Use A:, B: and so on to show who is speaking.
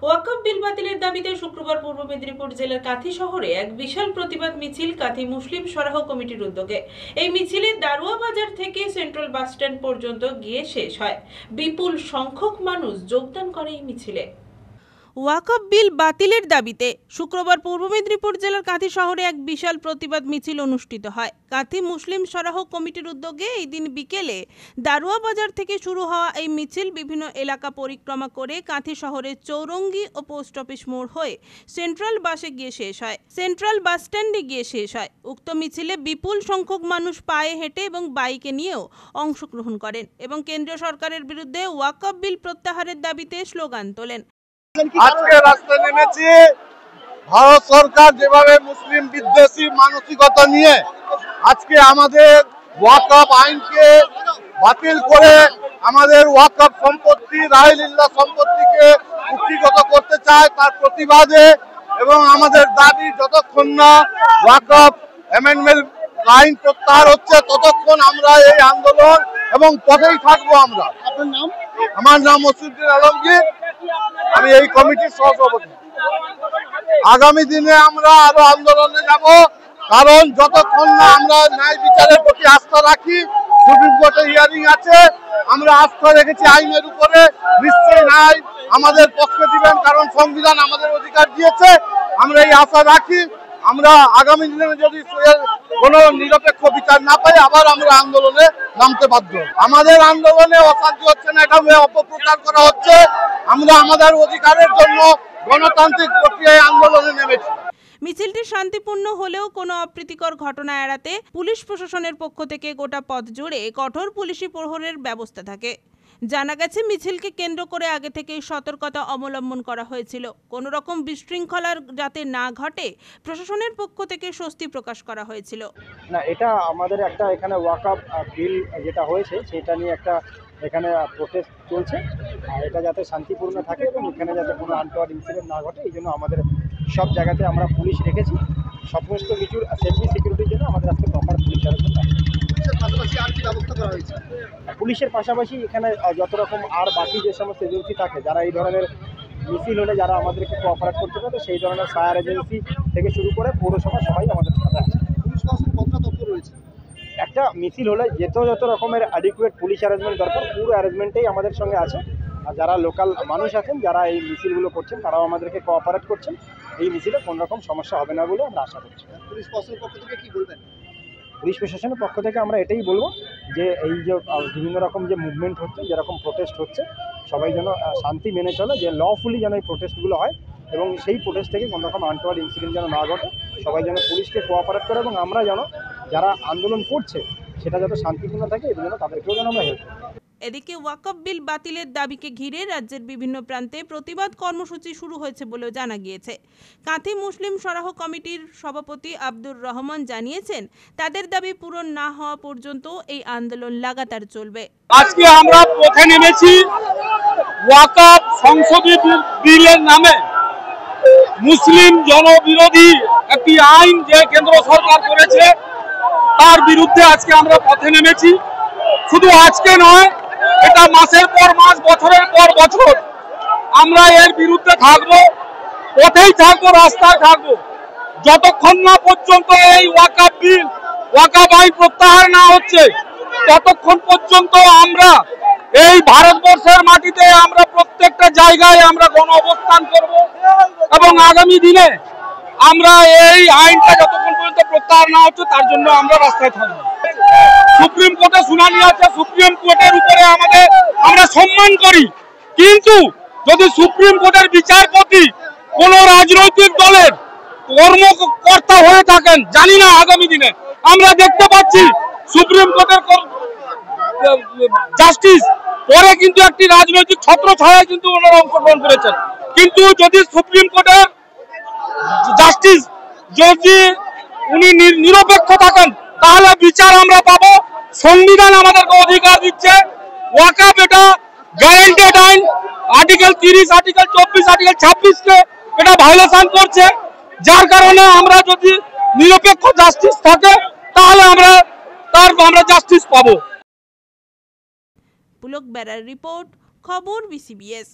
A: ওয়াকফ বিল বাতিলের দাবিতে শুক্রবার পূর্ব মেদিনীপুর জেলার কাঁথি শহরে এক বিশাল প্রতিবাদ মিছিল কাঁথি মুসলিম সরাহ কমিটির উদ্যোগে। এই মিছিলে দারুয়া বাজার থেকে সেন্ট্রাল বাস স্ট্যান্ড পর্যন্ত গিয়ে শেষ হয়। বিপুল সংখ্যক মানুষ যোগদান করে এই মিছিলে। ওয়াকফ বিল বাতিলের দাবিতে শুক্রবার পূর্ব মেদিনীপুর জেলার কাঁথি শহরে এক বিশাল প্রতিবাদ মিছিল অনুষ্ঠিত হয়। কাঁথি মুসলিম সরাহ কমিটির উদ্যোগে এই দিন বিকেলে দারুয়া বাজার থেকে শুরু হওয়া এই মিছিল বিভিন্ন এলাকা পরিক্রমা করে কাঁথি শহরের চৌরঙ্গি ও পোস্ট অফিস মোড় হয়ে সেন্ট্রাল বাসে গিয়ে শেষ হয়। সেন্ট্রাল বাস স্ট্যান্ডে গিয়ে শেষ হয়। উক্ত মিছিলে বিপুল সংখ্যক মানুষ পায়ে হেঁটে এবং বাইকে নিয়েও অংশগ্রহণ করেন এবং কেন্দ্রীয় সরকারের বিরুদ্ধে ওয়াকফ বিল প্রত্যাহারের দাবিতে স্লোগান তোলেন।
B: আজকে রাস্তায় নেমেছি ভারত সরকার যেভাবে মুসলিম বিদ্বেষী মানসিকতা নিয়ে আজকে আমাদের ওয়াকফ আইনকে বাতিল করে আমাদের ওয়াকফ সম্পত্তি রাহিলিল্লাহ সম্পত্তিকে কুক্ষিগত করতে চায়, তার প্রতিবাদে এবং আমাদের দাবি যতক্ষণ না ওয়াকফ অ্যামেন্ডমেন্ট আইন প্রত্যাহার হচ্ছে ততক্ষণ আমরা এই আন্দোলন এবং পথেই থাকবো। আমরা আমার নাম মসিউদ্দিন আলমগীর, আমি এই কমিটির সহসভাপতি। আগামী দিনে আমরা আরো আন্দোলনে যাব, কারণ যতক্ষণ না আমরা ন্যায় বিচারের প্রতি আস্থা রাখি, সুপ্রিম কোর্টে হিয়ারিং আছে, আমরা আস্থা রেখেছি আইনের উপরে, নিশ্চয়ই ন্যায় আমাদের পক্ষে দিবেন, কারণ সংবিধান আমাদের অধিকার দিয়েছে। আমরা এই আশা রাখি আমরা আগামী দিনে যদি কোনো নিরপেক্ষ বিচার না পাই আবার আমরা আন্দোলনে নামতে বাধ্য। আমাদের আন্দোলনে অশান্তি হচ্ছে না, এটা অপপ্রচার করা হচ্ছে। আমরা আমাদের অধিকারের জন্য গণতান্ত্রিক প্রক্রিয়ায় আন্দোলনে নেমেছি।
A: মিছিলটি শান্তিপূর্ণ হলেও কোনো অপ্রীতিকর ঘটনা এড়াতে পুলিশ প্রশাসনের পক্ষ থেকে গোটা পথ জুড়ে কঠোর পুলিশি প্রহরের ব্যবস্থা থাকে। জানা গেছে মিছিলকে কেন্দ্র করে আগে থেকেই সতর্কতা অবলম্বন করা হয়েছিল। কোনো রকম বিশৃঙ্খলার যাতে না ঘটে প্রশাসনের পক্ষ থেকে স্বস্তি প্রকাশ করা হয়েছিল।
C: না, এটা আমাদের একটা এখানে ওয়াকফ বিল যেটা হয়েছে সেটা নিয়ে একটা এখানে প্রোটেস্ট চলছে, আর এটা যাতে শান্তিপূর্ণ থাকে এবং এখানে যাতে কোনো আনটোয়ার্ড ইনসিডেন্ট না ঘটে এই জন্য আমাদের সব জায়গাতে আমরা পুলিশ রেখেছি। সমস্ত কিছুর সেফটি সিকিউরিটির জন্য আমাদের আজকে প্রপার পুলিশ অ্যারেঞ্জমেন্ট আছে। পুলিশের পাশাপাশি এখানে যত রকম আর বাকি যে সমস্ত এজেন্সি থাকে যারা এই ধরনের মিছিল হলে যারা আমাদেরকে কোঅপারেট করতে পারে, সেই ধরনের ফায়ার এজেন্সি থেকে শুরু করে পৌরসভা সবাই আমাদের সাথে আছে। একটা মিছিল হলে যত রকমের অ্যাডিকুয়েট পুলিশ অ্যারেঞ্জমেন্ট দরকার পুরো অ্যারেঞ্জমেন্টেই আমাদের সঙ্গে আছে। আর যারা লোকাল মানুষ আছেন যারা এই মিছিলগুলো করছেন তারাও আমাদেরকে কোঅপারেট করছেন। এই মিছিলে কোনো রকম সমস্যা হবে না বলে আমরা আশা করছি। পুলিশ প্রশাসনের পক্ষ থেকে কী বলবেন? পুলিশ প্রশাসনের পক্ষ থেকে আমরা এটাই বলবো যে এই যে বিভিন্ন রকম যে মুভমেন্ট হচ্ছে, যেরকম প্রোটেস্ট হচ্ছে, সবাই যেন শান্তি মেনে চলে, যে লফুলি যেন এই প্রোটেস্টগুলো হয় এবং সেই প্রোটেস্ট থেকে কোনো রকম আনটোয়ার্ড ইনসিডেন্ট যেন না ঘটে। সবাই যেন পুলিশকে কোঅপারেট করে এবং আমরা যেন যারা আন্দোলন করছে সেটা যাতে শান্তিপূর্ণ থাকে এই জন্য তাদেরকেও যেন আমরা হেল্প করি।
A: এদিকে ওয়াকফ বিল বাতিলের দাবিকে ঘিরে রাজ্যের বিভিন্ন প্রান্তে প্রতিবাদ কর্মসূচি শুরু হয়েছে বলেও জানা গিয়েছে। কাঁথি মুসলিম সরাহ কমিটির সভাপতি আব্দুর রহমান জানিয়েছেন তাদের দাবি পূরণ না হওয়া পর্যন্ত এই আন্দোলন লাগাতার চলবে।
B: আজকে আমরা পথে নেমেছি ওয়াকফ সংশোধিত বিলের নামে মুসলিম জনবিরোধী একটি আইন যে কেন্দ্র সরকার করেছে তার বিরুদ্ধে আজকে আমরা পথে নেমেছি। শুধু আজকে নয়, এটা মাসের পর মাস, বছরের পর বছর আমরা এর বিরুদ্ধে থাকবো, পথেই থাকবো, রাস্তায় থাকবো, যতক্ষণ না পর্যন্ত এই ওয়াকফ বিল ওয়াকফ আইন প্রত্যাহার না হচ্ছে ততক্ষণ পর্যন্ত আমরা এই ভারতবর্ষের মাটিতে আমরা প্রত্যেকটা জায়গায় আমরা গণ অবস্থান করব এবং আগামী দিনে আমরা এই আইনটা যতক্ষণ পর্যন্ত প্রত্যাহার না হচ্ছে তার জন্য আমরা রাস্তায় থাকবো। সুপ্রিম কোর্টে শুনানি আছে, সুপ্রিম কোর্টের উপরে আমরা সম্মান করি, কিন্তু যদি সুপ্রিম কোর্টের বিচারপতি কোন রাজনৈতিক দলের কর্মকর্তা হয়ে থাকেন, জানি না আগামী দিনে আমরা দেখতে পাচ্ছি সুপ্রিম কোর্টের জাস্টিস পরে কিন্তু একটি রাজনৈতিক ছত্র ছায়ায় কিন্তু ওনারা অংশগ্রহণ করেছেন। কিন্তু যদি সুপ্রিম কোর্টের জাস্টিস যদি উনি নিরপেক্ষ থাকেন তাহলে বিচার আমরা পাবো। সংবিধান আমাদেরকে অধিকার দিচ্ছে, ওয়াকফ এটা গ্যারান্টেড আইন, আর্টিকেল 30, আর্টিকেল 24, আর্টিকেল 26-কে এটা ভায়োলেশন করছে, যার কারণে আমরা যদি নিরপেক্ষ জাস্টিস থাকে তাহলে আমরা জাস্টিস পাবো।
A: পুলক বেরার রিপোর্ট, খবর BCBS।